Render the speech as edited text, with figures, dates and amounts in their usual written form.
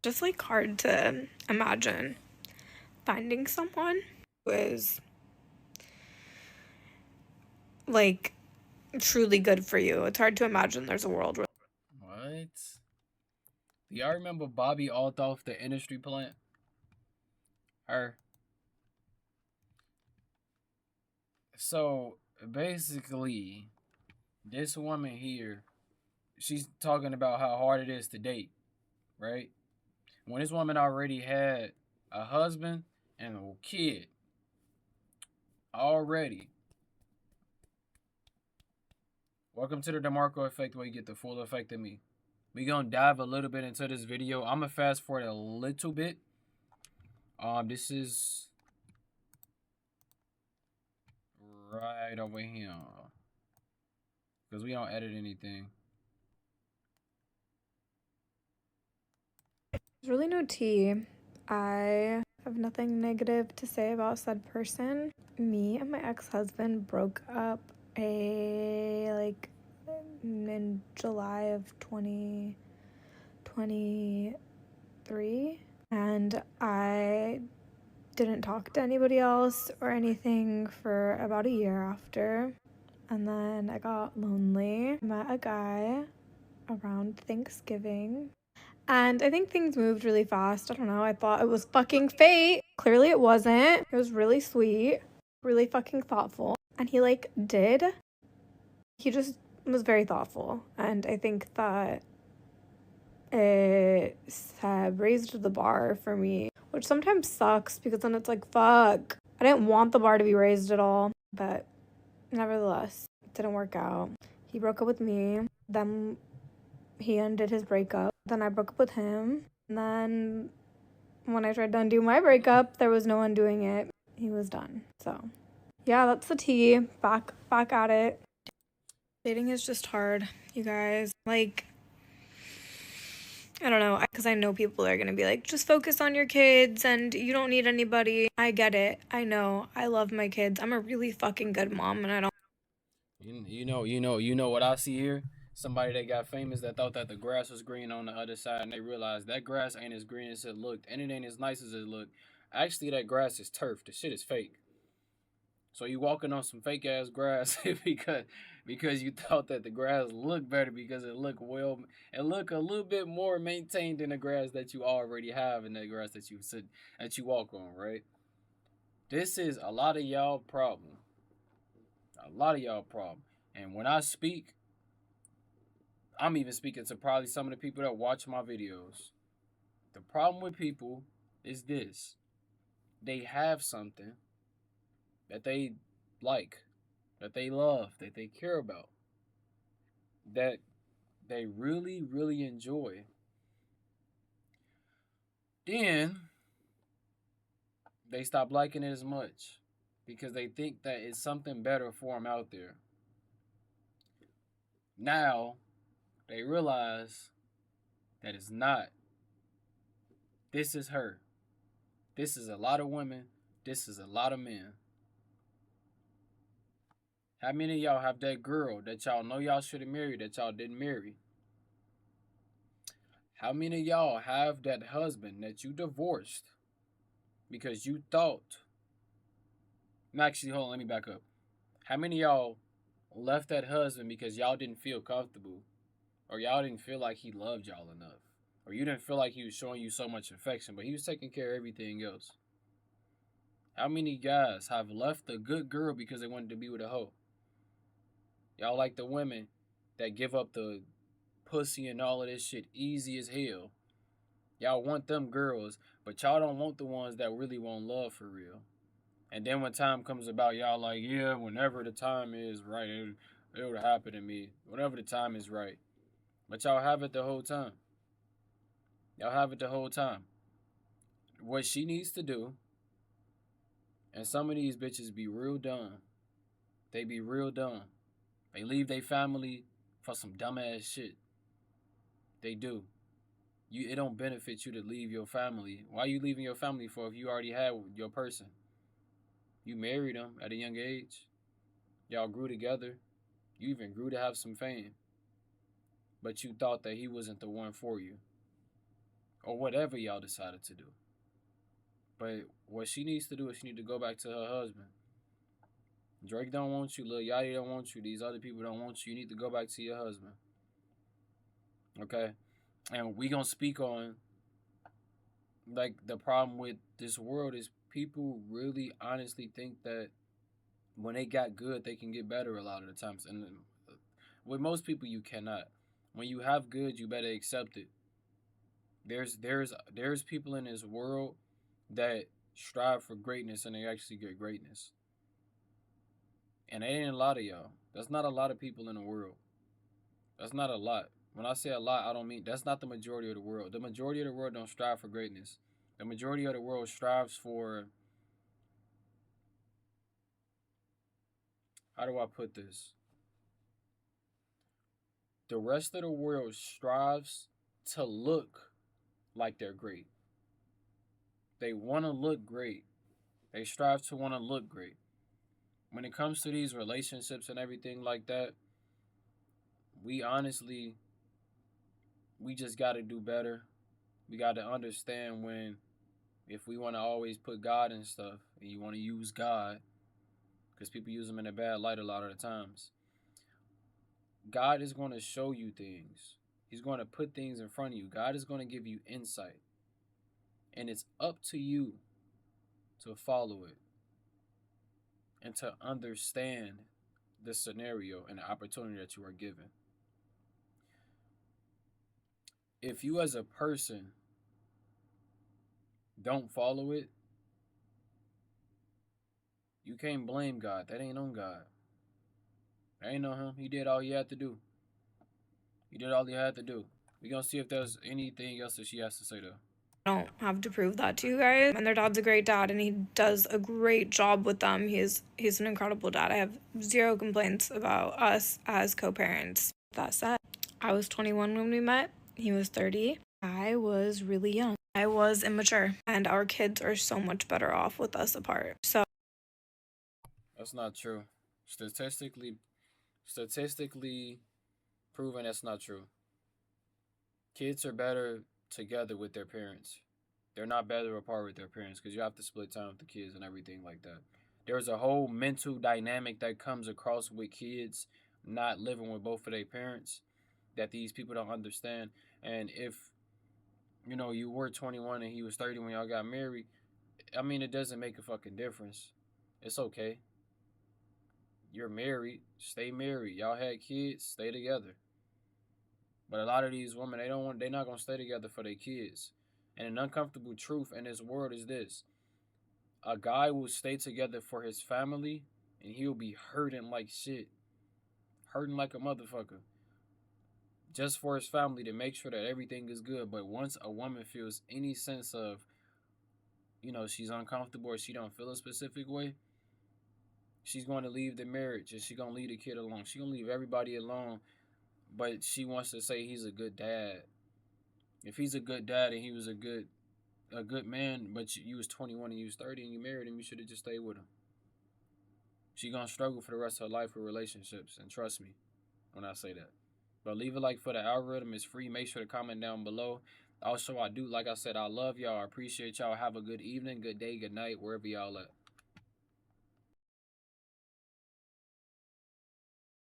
Just like hard to imagine finding someone who is like truly good for you. It's hard to imagine there's a world where What? Do y'all remember Bobbi Althoff, the industry plant? Her. So basically, this woman here, she's talking about how hard it is to date, right? When this woman already had a husband and a kid already. Welcome to the DeMarkco effect where you get the full effect of me. We gonna dive a little bit into this video. I'm gonna fast forward a little bit. This is right over here because we don't edit anything. there's really no tea. I have nothing negative to say about said person. Me and my ex-husband broke up in July of 2023, and I didn't talk to anybody else or anything for about a year after. And then I got lonely. Met a guy around Thanksgiving. And I think things moved really fast. I don't know. I thought it was fucking fate. Clearly it wasn't. It was really sweet, really fucking thoughtful. And he he just was very thoughtful. And I think that it raised the bar for me, which sometimes sucks because then it's like, fuck. I didn't want the bar to be raised at all. But nevertheless, it didn't work out. He broke up with me. Then he ended his breakup. Then I broke up with him. And then when I tried to undo my breakup, there was no undoing it. He was done. So yeah, that's the tea. Back at it. Dating is just hard, you guys. Like, I don't know, because I know people are gonna be like, just focus on your kids and you don't need anybody. I get it. I know. I love my kids. I'm a really fucking good mom, and I don't. You know what I see here? Somebody that got famous that thought that the grass was green on the other side, and they realized that grass ain't as green as it looked, and it ain't as nice as it looked. Actually, that grass is turf. The shit is fake. So you walking on some fake ass grass because you thought that the grass looked better because it look a little bit more maintained than the grass that you already have in that grass that you walk on, right? This is a lot of y'all problem. A lot of y'all problem. And when I speak, I'm even speaking to probably some of the people that watch my videos. The problem with people is this. They have something that they like, that they love, that they care about, that they really, really enjoy. Then they stop liking it as much because they think that it's something better for them out there. Now they realize that it's not. This is her. This is a lot of women. This is a lot of men. How many of y'all have that girl that y'all know y'all should have married that y'all didn't marry? How many of y'all have that husband that you divorced because you thought? Actually, hold on, let me back up. How many of y'all left that husband because y'all didn't feel comfortable, or y'all didn't feel like he loved y'all enough, or you didn't feel like he was showing you so much affection, but he was taking care of everything else? How many guys have left a good girl because they wanted to be with a hoe? Y'all like the women that give up the pussy and all of this shit easy as hell. Y'all want them girls, but y'all don't want the ones that really want love for real. And then when time comes about, y'all like, yeah, whenever the time is right, it'll happen to me. Whenever the time is right. But y'all have it the whole time. Y'all have it the whole time. What she needs to do, and some of these bitches be real dumb. They be real dumb. They leave their family for some dumbass shit. They do. It don't benefit you to leave your family. Why are you leaving your family for if you already had your person? You married him at a young age. Y'all grew together. You even grew to have some fame. But you thought that he wasn't the one for you. or whatever y'all decided to do. But what she needs to do is she need to go back to her husband. Drake don't want you, Lil Yachty don't want you, these other people don't want you. You need to go back to your husband. Okay? And we gonna speak on, like, the problem with this world is people really honestly think that when they got good, they can get better a lot of the times. And with most people, you cannot. When you have good, you better accept it. There's people in this world that strive for greatness and they actually get greatness. And it ain't a lot of y'all. That's not a lot of people in the world. That's not a lot. When I say a lot, I don't mean that's not the majority of the world. The majority of the world don't strive for greatness. The majority of the world strives for, how do I put this? The rest of the world strives to look like they're great. They want to look great. They strive to want to look great. When it comes to these relationships and everything like that, we honestly, we just got to do better. We got to understand when, if we want to always put God and stuff, and you want to use God, because people use them in a bad light a lot of the times, God is going to show you things. He's going to put things in front of you. God is going to give you insight. And it's up to you to follow it and to understand the scenario and the opportunity that you are given. If you as a person don't follow it, you can't blame God. That ain't on God. That ain't on him. He did all he had to do. He did all he had to do. We're going to see if there's anything else that she has to say, though. I don't have to prove that to you guys. And their dad's a great dad, and he does a great job with them. He's an incredible dad. I have zero complaints about us as co-parents. That said, I was 21 when we met. He was 30. I was really young. I was immature, and our kids are so much better off with us apart. So that's not true. Statistically proven that's not true. Kids are better together with their parents. They're not better apart with their parents because you have to split time with the kids and everything like that. There's a whole mental dynamic that comes across with kids not living with both of their parents that these people don't understand. And if, you were 21 and he was 30 when y'all got married, I mean, it doesn't make a fucking difference. It's okay. You're married. Stay married. Y'all had kids. Stay together. But a lot of these women, they're not gonna stay together for their kids. And an uncomfortable truth in this world is this: a guy will stay together for his family, and he'll be hurting like shit, hurting like a motherfucker, just for his family to make sure that everything is good. But once a woman feels any sense of, she's uncomfortable or she don't feel a specific way, she's going to leave the marriage and she's going to leave the kid alone. She's going to leave everybody alone, but she wants to say he's a good dad. If he's a good dad and he was a good man, but you was 21 and you was 30 and you married him, you should have just stayed with him. She gonna struggle for the rest of her life with relationships, and trust me when I say that. But leave a like for the algorithm. It's free. Make sure to comment down below. Also, like I said, I love y'all. I appreciate y'all. Have a good evening, good day, good night, wherever y'all at.